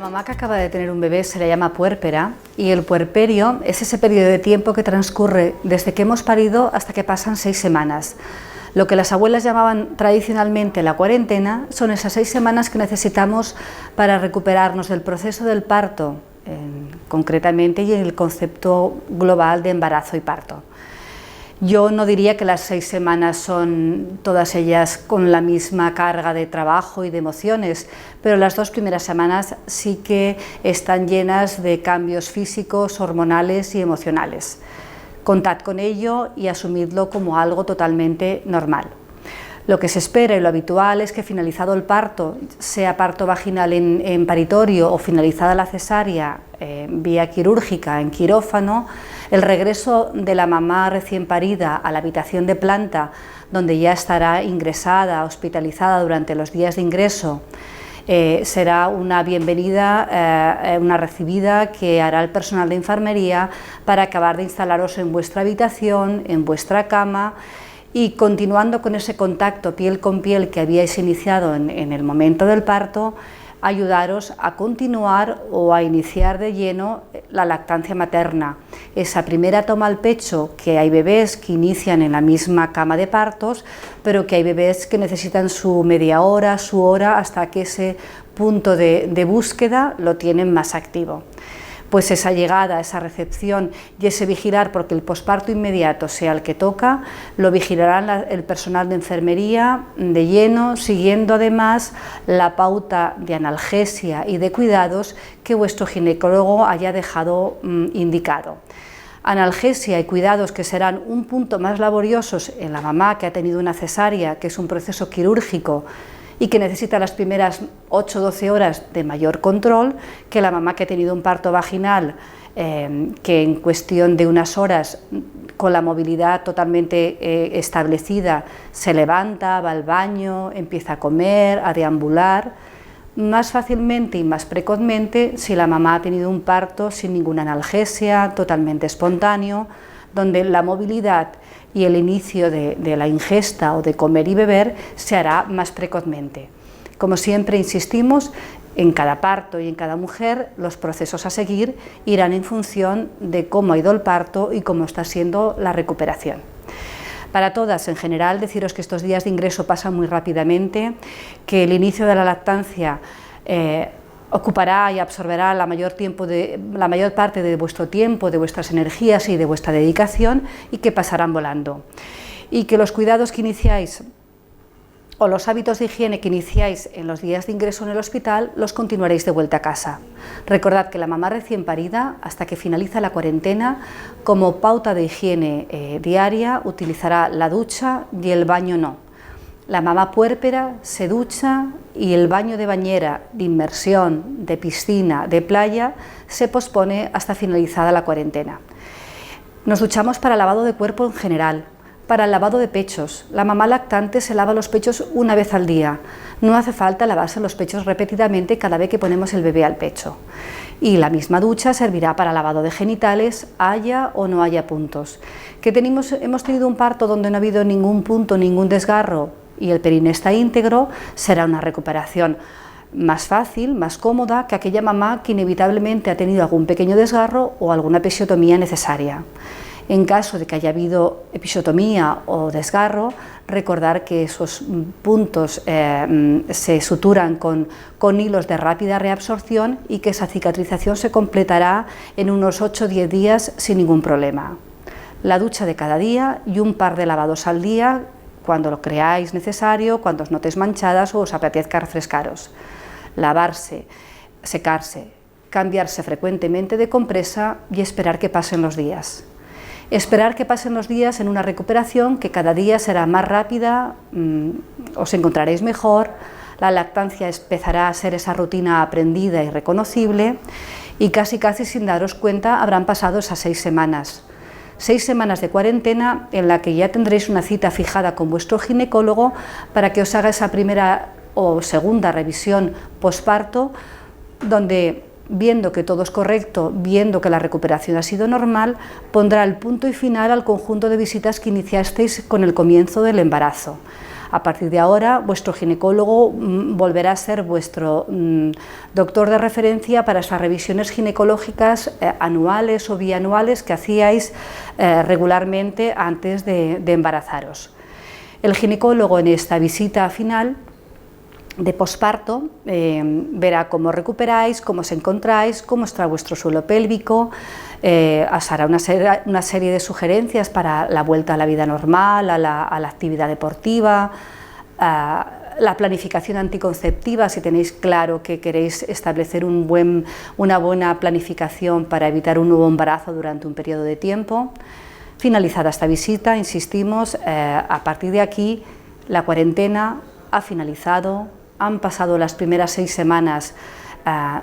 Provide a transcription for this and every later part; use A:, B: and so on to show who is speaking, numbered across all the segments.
A: mamá que acaba de tener un bebé se le llama puérpera y el puerperio es ese periodo de tiempo que transcurre desde que hemos parido hasta que pasan 6 semanas. Lo que las abuelas llamaban tradicionalmente la cuarentena son esas 6 semanas que necesitamos para recuperarnos del proceso del parto, concretamente, y en el concepto global de embarazo y parto. Yo no diría que las 6 semanas son todas ellas con la misma carga de trabajo y de emociones, pero las 2 primeras semanas sí que están llenas de cambios físicos, hormonales y emocionales. Contad con ello y asumidlo como algo totalmente normal. Lo que se espera y lo habitual es que finalizado el parto, sea parto vaginal en paritorio o finalizada la cesárea vía quirúrgica en quirófano, el regreso de la mamá recién parida a la habitación de planta, donde ya estará ingresada, hospitalizada durante los días de ingreso, será una bienvenida, una recibida que hará el personal de enfermería para acabar de instalaros en vuestra habitación, en vuestra cama, y continuando con ese contacto piel con piel que habíais iniciado en el momento del parto, ayudaros a continuar o a iniciar de lleno la lactancia materna. Esa primera toma al pecho, que hay bebés que inician en la misma cama de partos, pero que hay bebés que necesitan su media hora, su hora, hasta que ese punto de búsqueda lo tienen más activo. Pues esa llegada, esa recepción y ese vigilar, porque el posparto inmediato sea el que toca, lo vigilará el personal de enfermería de lleno, siguiendo además la pauta de analgesia y de cuidados que vuestro ginecólogo haya dejado indicado. Analgesia y cuidados que serán un punto más laboriosos en la mamá que ha tenido una cesárea, que es un proceso quirúrgico, y que necesita las primeras 8 o 12 horas de mayor control, que la mamá que ha tenido un parto vaginal, que en cuestión de unas horas, con la movilidad totalmente establecida, se levanta, va al baño, empieza a comer, a deambular, más fácilmente y más precozmente si la mamá ha tenido un parto sin ninguna analgesia, totalmente espontáneo, donde la movilidad y el inicio de la ingesta o de comer y beber se hará más precozmente. Como siempre insistimos, en cada parto y en cada mujer los procesos a seguir irán en función de cómo ha ido el parto y cómo está siendo la recuperación. Para todas, en general, deciros que estos días de ingreso pasan muy rápidamente, que el inicio de la lactancia ocupará y absorberá la mayor parte de vuestro tiempo, de vuestras energías y de vuestra dedicación, y que pasarán volando. Y que los cuidados que iniciáis o los hábitos de higiene que iniciáis en los días de ingreso en el hospital los continuaréis de vuelta a casa. Recordad que la mamá recién parida, hasta que finaliza la cuarentena, como pauta de higiene diaria, utilizará la ducha y el baño no. La mamá puérpera se ducha y el baño de bañera, de inmersión, de piscina, de playa, se pospone hasta finalizada la cuarentena. Nos duchamos para lavado de cuerpo en general, para el lavado de pechos. La mamá lactante se lava los pechos una vez al día. No hace falta lavarse los pechos repetidamente cada vez que ponemos el bebé al pecho. Y la misma ducha servirá para lavado de genitales, haya o no haya puntos. Hemos tenido un parto donde no ha habido ningún punto, ningún desgarro, y el perine está íntegro, será una recuperación más fácil, más cómoda que aquella mamá que inevitablemente ha tenido algún pequeño desgarro o alguna episiotomía necesaria. En caso de que haya habido episiotomía o desgarro, recordar que esos puntos se suturan con hilos de rápida reabsorción y que esa cicatrización se completará en unos 8 o 10 días sin ningún problema. La ducha de cada día y un par de lavados al día, cuando lo creáis necesario, cuando os notéis manchadas o os apetezca refrescaros. Lavarse, secarse, cambiarse frecuentemente de compresa y esperar que pasen los días. Esperar que pasen los días en una recuperación que cada día será más rápida, os encontraréis mejor, la lactancia empezará a ser esa rutina aprendida y reconocible, y casi sin daros cuenta habrán pasado esas 6 semanas. 6 semanas de cuarentena en la que ya tendréis una cita fijada con vuestro ginecólogo para que os haga esa primera o segunda revisión posparto, donde, viendo que todo es correcto, viendo que la recuperación ha sido normal, pondrá el punto y final al conjunto de visitas que iniciasteis con el comienzo del embarazo. A partir de ahora, vuestro ginecólogo volverá a ser vuestro doctor de referencia para esas revisiones ginecológicas anuales o bianuales que hacíais regularmente antes de embarazaros. El ginecólogo en esta visita final de posparto verá cómo recuperáis, cómo os encontráis, cómo está vuestro suelo pélvico, os hará una serie de sugerencias para la vuelta a la vida normal, a la actividad deportiva, la planificación anticonceptiva, si tenéis claro que queréis establecer una buena planificación para evitar un nuevo embarazo durante un periodo de tiempo. Finalizada esta visita, insistimos, a partir de aquí la cuarentena ha finalizado, han pasado las primeras 6 semanas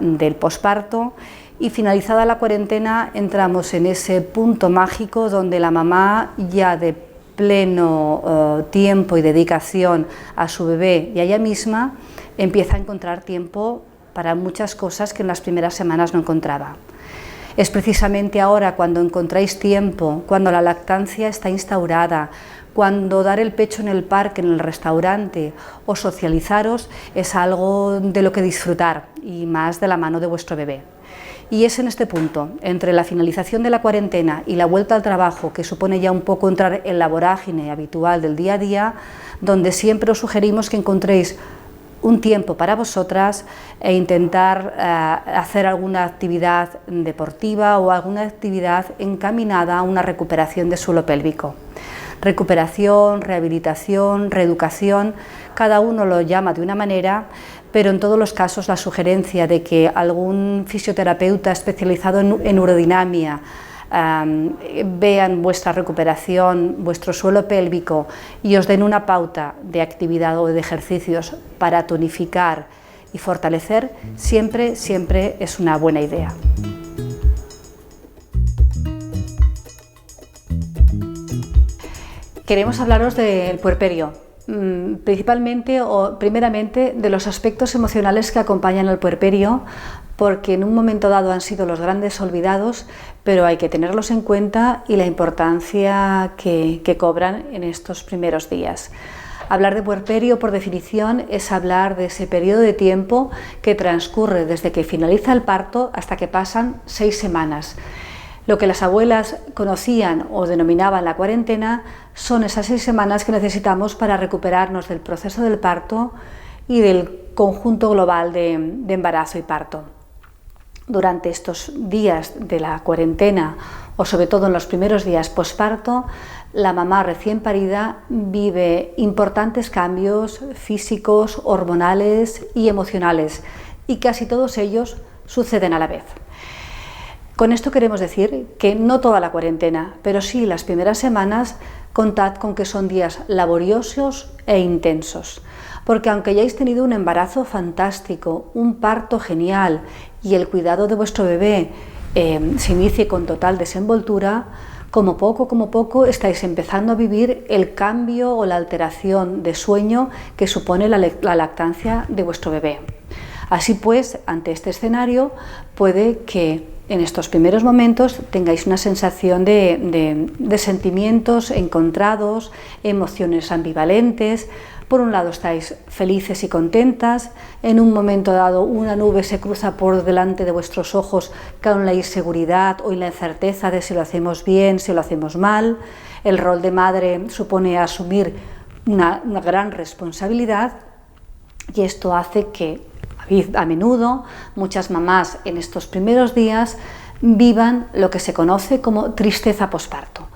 A: del posparto y finalizada la cuarentena entramos en ese punto mágico donde la mamá ya de pleno tiempo y dedicación a su bebé y a ella misma empieza a encontrar tiempo para muchas cosas que en las primeras semanas no encontraba. Es precisamente ahora cuando encontráis tiempo, cuando la lactancia está instaurada, cuando dar el pecho en el parque, en el restaurante o socializaros es algo de lo que disfrutar y más de la mano de vuestro bebé. Y es en este punto, entre la finalización de la cuarentena y la vuelta al trabajo, que supone ya un poco entrar en la vorágine habitual del día a día, donde siempre os sugerimos que encontréis un tiempo para vosotras e intentar hacer alguna actividad deportiva o alguna actividad encaminada a una recuperación de suelo pélvico. Recuperación, rehabilitación, reeducación, cada uno lo llama de una manera, pero en todos los casos la sugerencia de que algún fisioterapeuta especializado en urodinamia vean vuestra recuperación, vuestro suelo pélvico y os den una pauta de actividad o de ejercicios para tonificar y fortalecer, siempre es una buena idea. Queremos hablaros del puerperio, principalmente o primeramente de los aspectos emocionales que acompañan al puerperio, porque en un momento dado han sido los grandes olvidados, pero hay que tenerlos en cuenta y la importancia que cobran en estos primeros días. Hablar de puerperio, por definición, es hablar de ese periodo de tiempo que transcurre desde que finaliza el parto hasta que pasan 6 semanas. Lo que las abuelas conocían o denominaban la cuarentena son esas 6 semanas que necesitamos para recuperarnos del proceso del parto y del conjunto global de embarazo y parto. Durante estos días de la cuarentena o sobre todo en los primeros días posparto, la mamá recién parida vive importantes cambios físicos, hormonales y emocionales, y casi todos ellos suceden a la vez. Con esto queremos decir que no toda la cuarentena, pero sí las primeras semanas, contad con que son días laboriosos e intensos, porque aunque hayáis tenido un embarazo fantástico, un parto genial y el cuidado de vuestro bebé se inicie con total desenvoltura, como poco estáis empezando a vivir el cambio o la alteración de sueño que supone la lactancia de vuestro bebé. Así pues, ante este escenario, puede que en estos primeros momentos tengáis una sensación de sentimientos encontrados, emociones ambivalentes. Por un lado estáis felices y contentas, en un momento dado una nube se cruza por delante de vuestros ojos con la inseguridad o la incerteza de si lo hacemos bien, si lo hacemos mal. El rol de madre supone asumir una gran responsabilidad y esto hace que a menudo muchas mamás en estos primeros días vivan lo que se conoce como tristeza posparto.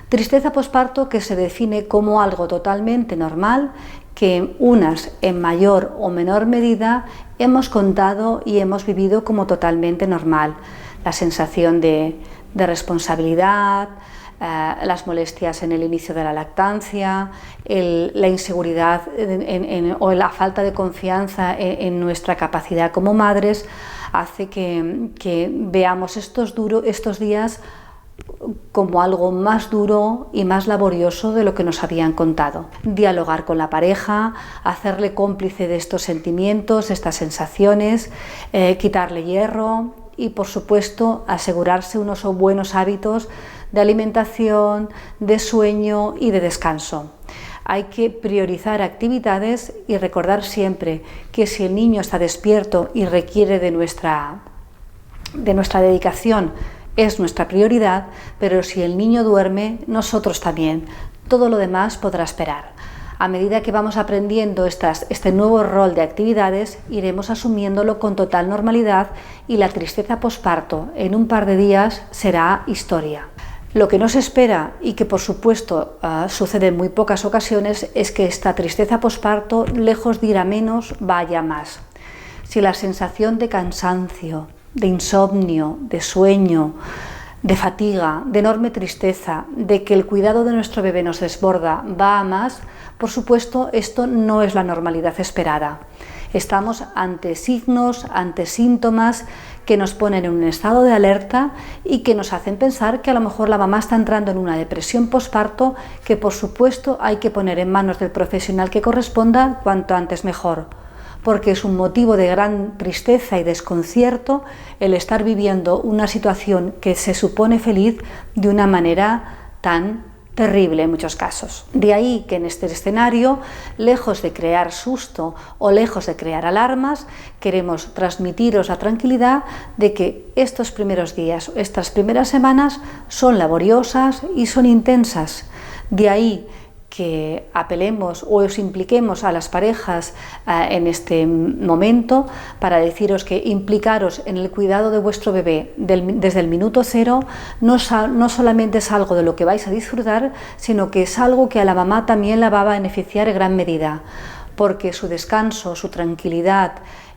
A: Tristeza posparto que se define como algo totalmente normal que unas en mayor o menor medida hemos contado y hemos vivido como totalmente normal. La sensación de responsabilidad, las molestias en el inicio de la lactancia, la inseguridad o la falta de confianza en nuestra capacidad como madres hace que veamos estos días como algo más duro y más laborioso de lo que nos habían contado. Dialogar con la pareja, hacerle cómplice de estos sentimientos, de estas sensaciones, quitarle hierro y, por supuesto, asegurarse unos buenos hábitos de alimentación, de sueño y de descanso. Hay que priorizar actividades y recordar siempre que si el niño está despierto y requiere de nuestra dedicación, es nuestra prioridad, pero si el niño duerme, nosotros también. Todo lo demás podrá esperar. A medida que vamos aprendiendo este nuevo rol de actividades, iremos asumiéndolo con total normalidad y la tristeza posparto en un par de días será historia. Lo que nos espera y que por supuesto sucede en muy pocas ocasiones es que esta tristeza posparto, lejos de ir a menos, vaya a más. Si la sensación de cansancio, de insomnio, de sueño, de fatiga, de enorme tristeza, de que el cuidado de nuestro bebé nos desborda, va a más, por supuesto, esto no es la normalidad esperada. Estamos ante signos, ante síntomas que nos ponen en un estado de alerta y que nos hacen pensar que a lo mejor la mamá está entrando en una depresión posparto que, por supuesto, hay que poner en manos del profesional que corresponda cuanto antes mejor, porque es un motivo de gran tristeza y desconcierto el estar viviendo una situación que se supone feliz de una manera tan terrible en muchos casos. De ahí que en este escenario, lejos de crear susto o lejos de crear alarmas, queremos transmitiros la tranquilidad de que estos primeros días, estas primeras semanas son laboriosas y son intensas. De ahí que apelemos o os impliquemos a las parejas en este momento para deciros que implicaros en el cuidado de vuestro bebé desde el minuto cero no solamente es algo de lo que vais a disfrutar, sino que es algo que a la mamá también la va a beneficiar en gran medida, porque su descanso, su tranquilidad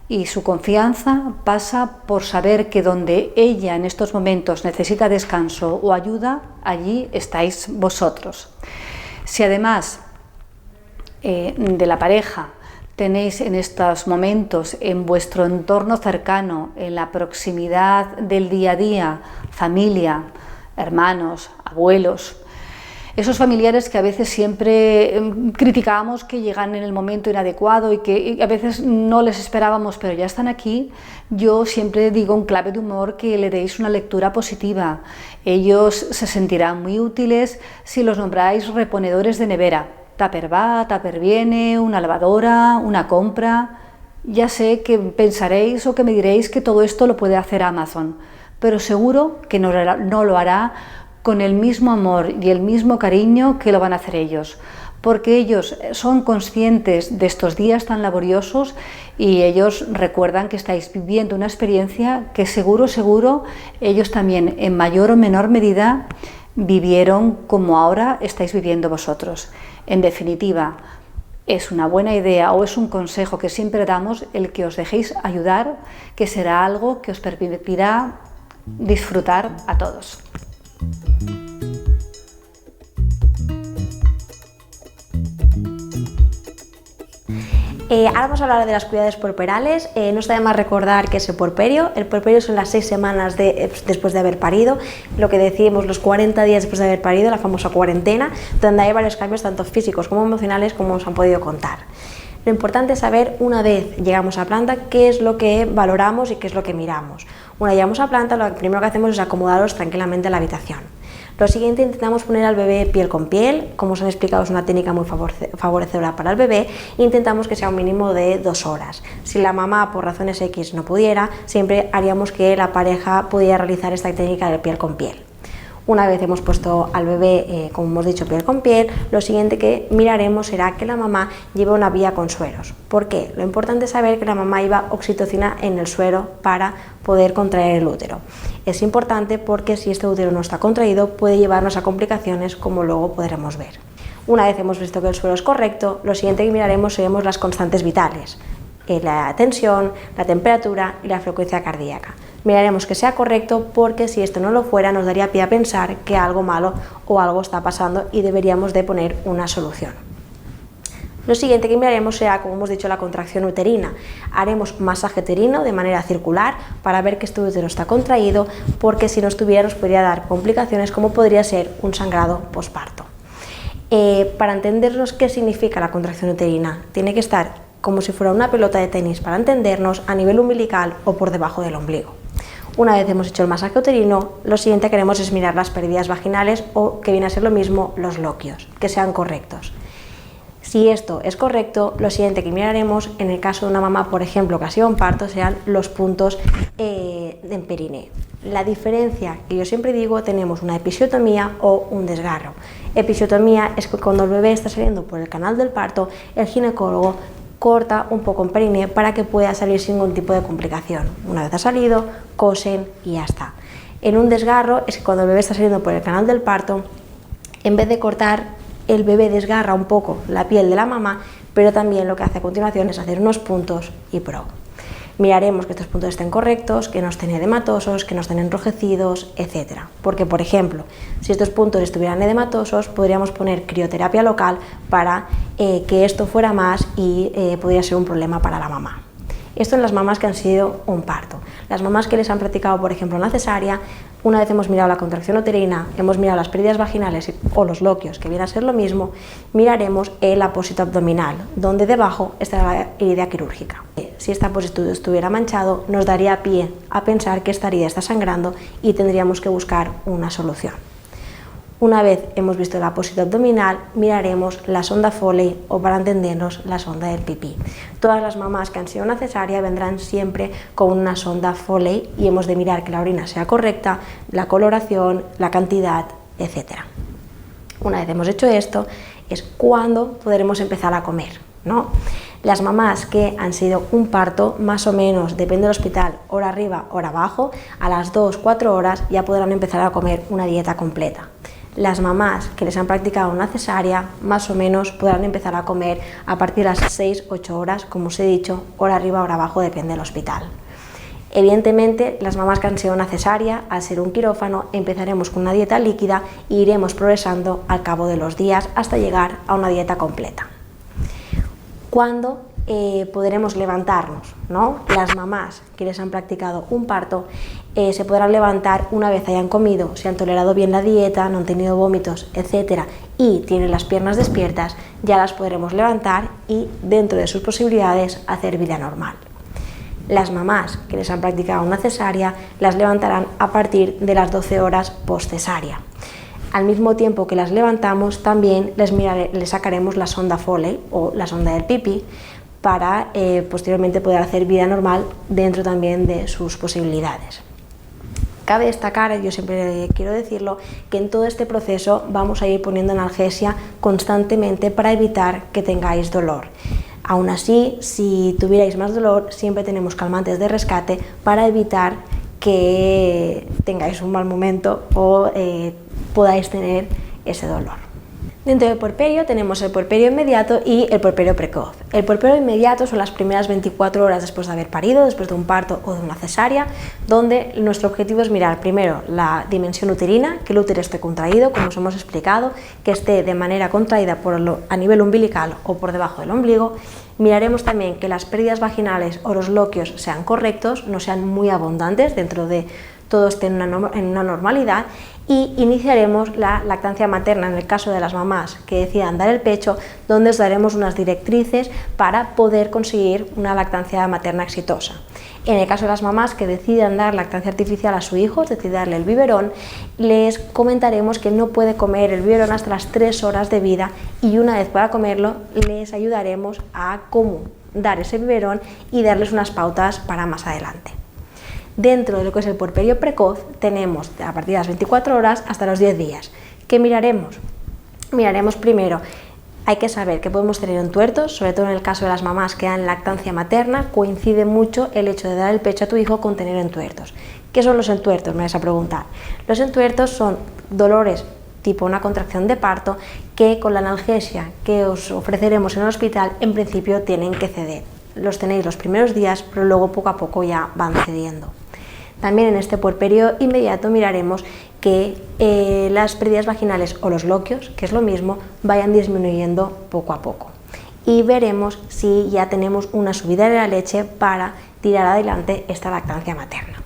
A: y su confianza pasa por saber que donde ella en estos momentos necesita descanso o ayuda, allí estáis vosotros. Si además de la pareja tenéis en estos momentos en vuestro entorno cercano, en la proximidad del día a día, familia, hermanos, abuelos, esos familiares que a veces siempre criticábamos que llegan en el momento inadecuado y que a veces no les esperábamos, pero ya están aquí, yo siempre digo en clave de humor que le deis una lectura positiva. Ellos se sentirán muy útiles si los nombráis reponedores de nevera. Tupper va, tupper viene, una lavadora, una compra. Ya sé que pensaréis o que me diréis que todo esto lo puede hacer Amazon, pero seguro que no lo hará con el mismo amor y el mismo cariño que lo van a hacer ellos, porque ellos son conscientes de estos días tan laboriosos y ellos recuerdan que estáis viviendo una experiencia que seguro ellos también en mayor o menor medida vivieron como ahora estáis viviendo vosotros. En definitiva, es una buena idea o es un consejo que siempre damos el que os dejéis ayudar, que será algo que os permitirá disfrutar a todos.
B: Ahora vamos a hablar de las cuidades puerperales. No está de más recordar que es el puerperio son las 6 semanas después de haber parido, lo que decimos los 40 días después de haber parido, la famosa cuarentena, donde hay varios cambios tanto físicos como emocionales como os han podido contar. Lo importante es saber, una vez llegamos a planta, qué es lo que valoramos y qué es lo que miramos. Una vez llegamos a planta, lo primero que hacemos es acomodaros tranquilamente en la habitación. Lo siguiente, intentamos poner al bebé piel con piel, como os han explicado es una técnica muy favorecedora para el bebé, e intentamos que sea un mínimo de 2 horas. Si la mamá por razones X no pudiera, siempre haríamos que la pareja pudiera realizar esta técnica de piel con piel. Una vez hemos puesto al bebé, como hemos dicho, piel con piel, lo siguiente que miraremos será que la mamá lleve una vía con sueros. ¿Por qué? Lo importante es saber que la mamá lleva oxitocina en el suero para poder contraer el útero. Es importante porque si este útero no está contraído puede llevarnos a complicaciones como luego podremos ver. Una vez hemos visto que el suero es correcto, lo siguiente que miraremos seremos las constantes vitales, la tensión, la temperatura y la frecuencia cardíaca. Miraremos que sea correcto porque si esto no lo fuera nos daría pie a pensar que algo malo o algo está pasando y deberíamos de poner una solución. Lo siguiente que miraremos será, como hemos dicho, la contracción uterina. Haremos masaje uterino de manera circular para ver que este útero está contraído, porque si no estuviera nos podría dar complicaciones como podría ser un sangrado posparto. Para entendernos qué significa la contracción uterina, tiene que estar como si fuera una pelota de tenis para entendernos a nivel umbilical o por debajo del ombligo. Una vez hemos hecho el masaje uterino, lo siguiente que queremos es mirar las pérdidas vaginales o, que viene a ser lo mismo, los loquios, que sean correctos. Si esto es correcto, lo siguiente que miraremos en el caso de una mamá, por ejemplo, que ha sido un parto, serán los puntos en perineo. La diferencia que yo siempre digo, tenemos una episiotomía o un desgarro. Episiotomía es que cuando el bebé está saliendo por el canal del parto, el ginecólogo corta un poco en perineo para que pueda salir sin ningún tipo de complicación. Una vez ha salido, cosen y ya está. En un desgarro es que cuando el bebé está saliendo por el canal del parto, en vez de cortar, el bebé desgarra un poco la piel de la mamá, pero también lo que hace a continuación es hacer unos puntos y pro. Miraremos que estos puntos estén correctos, que no estén edematosos, que no estén enrojecidos, etc. Porque, por ejemplo, si estos puntos estuvieran edematosos, podríamos poner crioterapia local para que esto fuera más y podría ser un problema para la mamá. Esto en las mamás que han sido un parto. Las mamás que les han practicado, por ejemplo, una cesárea, una vez hemos mirado la contracción uterina, hemos mirado las pérdidas vaginales o los loquios, que viene a ser lo mismo, miraremos el apósito abdominal, donde debajo está la herida quirúrgica. Si este apósito estuviera manchado, nos daría pie a pensar que esta herida está sangrando y tendríamos que buscar una solución. Una vez hemos visto el apósito abdominal, miraremos la sonda Foley o, para entendernos, la sonda del pipí. Todas las mamás que han sido una cesárea vendrán siempre con una sonda Foley y hemos de mirar que la orina sea correcta, la coloración, la cantidad, etc. Una vez hemos hecho esto, es cuando podremos empezar a comer, ¿no? Las mamás que han sido un parto, más o menos, depende del hospital, hora arriba, hora abajo, a las 2-4 horas ya podrán empezar a comer una dieta completa. Las mamás que les han practicado una cesárea, más o menos, podrán empezar a comer a partir de las 6-8 horas, como os he dicho, hora arriba, hora abajo, depende del hospital. Evidentemente, las mamás que han sido una cesárea, al ser un quirófano, empezaremos con una dieta líquida e iremos progresando al cabo de los días hasta llegar a una dieta completa. ¿Cuándo podremos levantarnos, ¿no? Las mamás que les han practicado un parto se podrán levantar una vez hayan comido, si han tolerado bien la dieta, no han tenido vómitos, etcétera, y tienen las piernas despiertas, ya las podremos levantar y, dentro de sus posibilidades, hacer vida normal. Las mamás que les han practicado una cesárea las levantarán a partir de las 12 horas post-cesárea. Al mismo tiempo que las levantamos, también les sacaremos la sonda Foley o la sonda del pipí para posteriormente poder hacer vida normal dentro también de sus posibilidades. Cabe destacar, yo siempre quiero decirlo, que en todo este proceso vamos a ir poniendo analgesia constantemente para evitar que tengáis dolor. Aún así, si tuvierais más dolor, siempre tenemos calmantes de rescate para evitar que tengáis un mal momento o podáis tener ese dolor. Dentro del puerperio tenemos el puerperio inmediato y el puerperio precoz. El puerperio inmediato son las primeras 24 horas después de haber parido, después de un parto o de una cesárea, donde nuestro objetivo es mirar primero la dimensión uterina, que el útero esté contraído, como os hemos explicado, que esté de manera contraída a nivel umbilical o por debajo del ombligo. Miraremos también que las pérdidas vaginales o los loquios sean correctos, no sean muy abundantes, dentro de todo esté en una normalidad, y iniciaremos la lactancia materna en el caso de las mamás que decidan dar el pecho, donde os daremos unas directrices para poder conseguir una lactancia materna exitosa. En el caso de las mamás que decidan dar lactancia artificial a su hijo, es decir, darle el biberón, les comentaremos que no puede comer el biberón hasta las 3 horas de vida y una vez pueda comerlo, les ayudaremos a cómo dar ese biberón y darles unas pautas para más adelante. Dentro de lo que es el puerperio precoz tenemos a partir de las 24 horas hasta los 10 días. ¿Qué miraremos? Miraremos primero, hay que saber que podemos tener entuertos, sobre todo en el caso de las mamás que dan lactancia materna, coincide mucho el hecho de dar el pecho a tu hijo con tener entuertos. ¿Qué son los entuertos? Me vais a preguntar. Los entuertos son dolores tipo una contracción de parto que con la analgesia que os ofreceremos en el hospital en principio tienen que ceder. Los tenéis los primeros días, pero luego poco a poco ya van cediendo. También en este puerperio inmediato miraremos que las pérdidas vaginales o los loquios, que es lo mismo, vayan disminuyendo poco a poco. Y veremos si ya tenemos una subida de la leche para tirar adelante esta lactancia materna.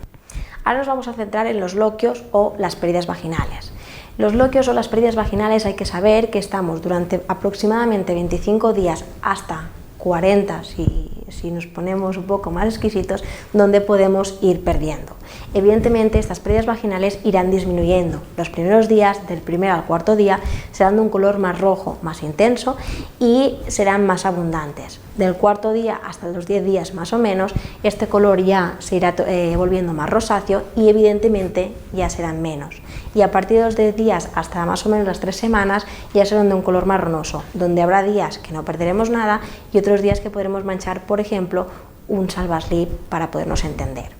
B: Ahora nos vamos a centrar en los loquios o las pérdidas vaginales. Los loquios o las pérdidas vaginales hay que saber que estamos durante aproximadamente 25 días hasta 40, si nos ponemos un poco más exquisitos, donde podemos ir perdiendo. Evidentemente, estas pérdidas vaginales irán disminuyendo. Los primeros días, del primer al cuarto día, serán de un color más rojo, más intenso y serán más abundantes. Del cuarto día hasta los 10 días más o menos, este color ya se irá volviendo más rosáceo y evidentemente ya serán menos. Y a partir de los 10 días hasta más o menos las 3 semanas ya serán de un color marronoso, donde habrá días que no perderemos nada y otros días que podremos manchar, por ejemplo, un salvaslip para podernos entender.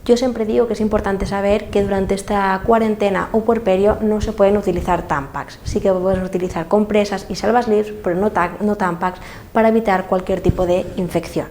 B: Yo siempre digo que es importante saber que durante esta cuarentena o puerperio no se pueden utilizar Tampax. Sí que podemos utilizar compresas y salvaslips, pero no Tampax, para evitar cualquier tipo de infección.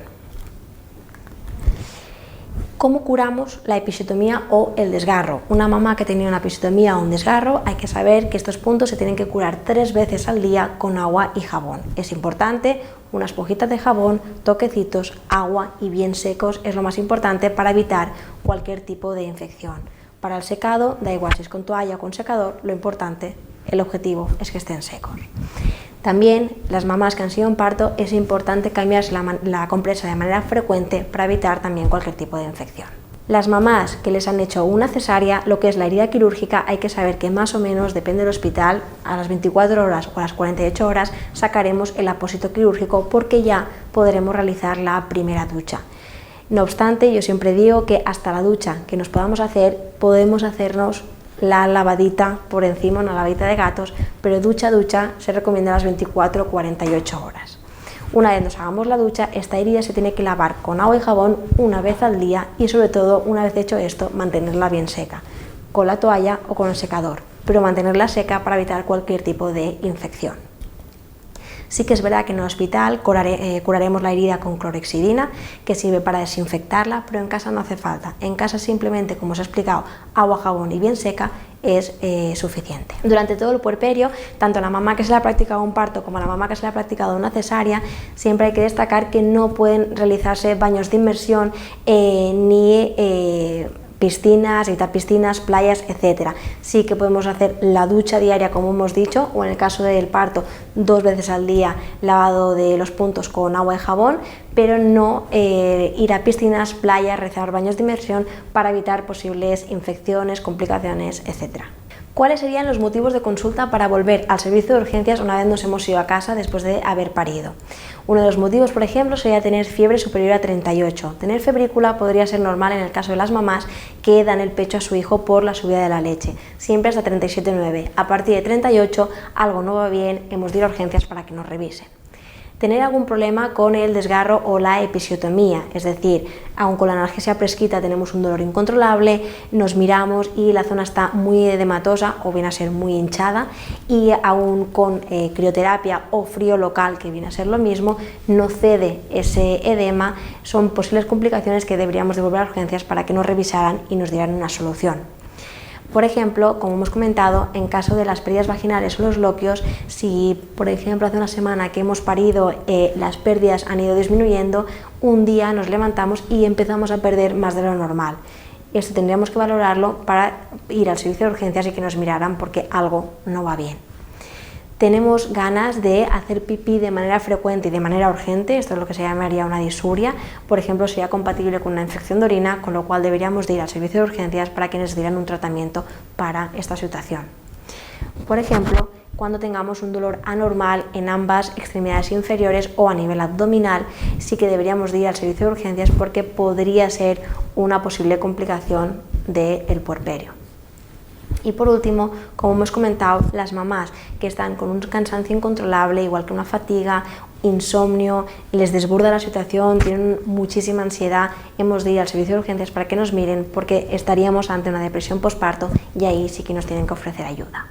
B: ¿Cómo curamos la episiotomía o el desgarro? Una mamá que tenía una episiotomía o un desgarro, hay que saber que estos puntos se tienen que curar 3 veces al día con agua y jabón. Es importante, una esponjita de jabón, toquecitos, agua y bien secos es lo más importante para evitar cualquier tipo de infección. Para el secado, da igual si es con toalla o con secador, lo importante, el objetivo es que estén secos. También las mamás que han sido en parto es importante cambiarse la compresa de manera frecuente para evitar también cualquier tipo de infección. Las mamás que les han hecho una cesárea, lo que es la herida quirúrgica, hay que saber que más o menos, depende del hospital, a las 24 horas o a las 48 horas sacaremos el apósito quirúrgico porque ya podremos realizar la primera ducha. No obstante, yo siempre digo que hasta la ducha que nos podamos hacer, podemos hacernos la lavadita por encima, una lavadita de gatos, pero ducha se recomienda a las 24 o 48 horas. Una vez nos hagamos la ducha, esta herida se tiene que lavar con agua y jabón una vez al día y sobre todo, una vez hecho esto, mantenerla bien seca, con la toalla o con el secador, pero mantenerla seca para evitar cualquier tipo de infección. Sí que es verdad que en el hospital curaremos la herida con clorhexidina, que sirve para desinfectarla, pero en casa no hace falta. En casa simplemente, como os he explicado, agua, jabón y bien seca es suficiente. Durante todo el puerperio, tanto la mamá que se le ha practicado un parto como la mamá que se le ha practicado una cesárea, siempre hay que destacar que no pueden realizarse baños de inmersión ni piscinas, evitar piscinas, playas, etcétera. Sí que podemos hacer la ducha diaria, como hemos dicho, o en el caso del parto, 2 veces al día lavado de los puntos con agua y jabón, pero no ir a piscinas, playas, realizar baños de inmersión para evitar posibles infecciones, complicaciones, etcétera. ¿Cuáles serían los motivos de consulta para volver al servicio de urgencias una vez nos hemos ido a casa después de haber parido? Uno de los motivos, por ejemplo, sería tener fiebre superior a 38. Tener febrícula podría ser normal en el caso de las mamás que dan el pecho a su hijo por la subida de la leche, siempre hasta 37,9. A partir de 38 algo no va bien, hemos de ir a urgencias para que nos revisen. Tener algún problema con el desgarro o la episiotomía, es decir, aun con la analgesia prescrita tenemos un dolor incontrolable, nos miramos y la zona está muy edematosa o viene a ser muy hinchada y aún con crioterapia o frío local, que viene a ser lo mismo, no cede ese edema, son posibles complicaciones que deberíamos devolver a urgencias para que nos revisaran y nos dieran una solución. Por ejemplo, como hemos comentado, en caso de las pérdidas vaginales o los loquios, si por ejemplo hace una semana que hemos parido las pérdidas han ido disminuyendo, un día nos levantamos y empezamos a perder más de lo normal. Esto tendríamos que valorarlo para ir al servicio de urgencias y que nos miraran porque algo no va bien. Tenemos ganas de hacer pipí de manera frecuente y de manera urgente, esto es lo que se llamaría una disuria, por ejemplo sería compatible con una infección de orina, con lo cual deberíamos de ir al servicio de urgencias para que nos dieran un tratamiento para esta situación. Por ejemplo, cuando tengamos un dolor anormal en ambas extremidades inferiores o a nivel abdominal, sí que deberíamos de ir al servicio de urgencias porque podría ser una posible complicación del puerperio. Y por último, como hemos comentado, las mamás que están con un cansancio incontrolable, igual que una fatiga, insomnio, les desborda la situación, tienen muchísima ansiedad, hemos de ir al servicio de urgencias para que nos miren porque estaríamos ante una depresión posparto y ahí sí que nos tienen que ofrecer ayuda.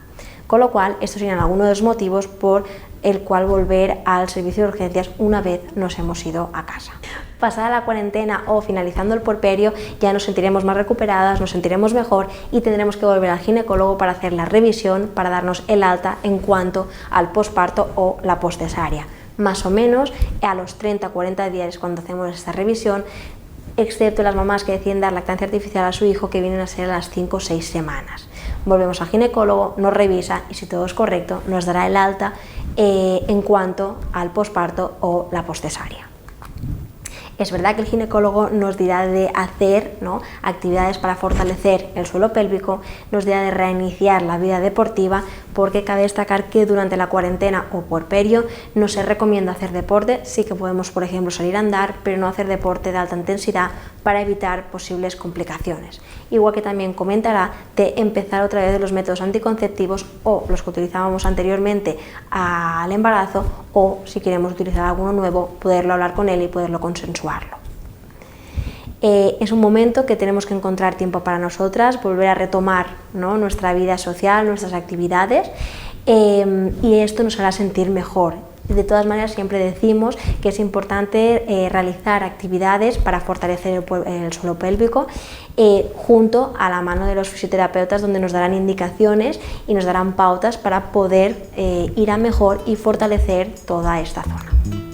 B: Con lo cual, estos serían algunos de los motivos por el cual volver al servicio de urgencias una vez nos hemos ido a casa. Pasada la cuarentena o finalizando el puerperio, ya nos sentiremos más recuperadas, nos sentiremos mejor y tendremos que volver al ginecólogo para hacer la revisión, para darnos el alta en cuanto al posparto o la postcesárea. Más o menos a los 30-40 días cuando hacemos esta revisión, excepto las mamás que deciden dar lactancia artificial a su hijo, que vienen a ser a las 5 o 6 semanas. Volvemos al ginecólogo, nos revisa y si todo es correcto nos dará el alta en cuanto al posparto o la postcesárea. Es verdad que el ginecólogo nos dirá de hacer, ¿no?, actividades para fortalecer el suelo pélvico, nos dirá de reiniciar la vida deportiva, porque cabe destacar que durante la cuarentena o puerperio no se recomienda hacer deporte. Sí que podemos, por ejemplo, salir a andar, pero no hacer deporte de alta intensidad para evitar posibles complicaciones. Igual que también comentará de empezar otra vez los métodos anticonceptivos o los que utilizábamos anteriormente al embarazo, o si queremos utilizar alguno nuevo, poderlo hablar con él y poderlo consensuarlo. Es un momento que tenemos que encontrar tiempo para nosotras, volver a retomar, ¿no?, nuestra vida social, nuestras actividades, y esto nos hará sentir mejor. De todas maneras, siempre decimos que es importante realizar actividades para fortalecer el suelo pélvico, junto a la mano de los fisioterapeutas, donde nos darán indicaciones y nos darán pautas para poder ir a mejor y fortalecer toda esta zona.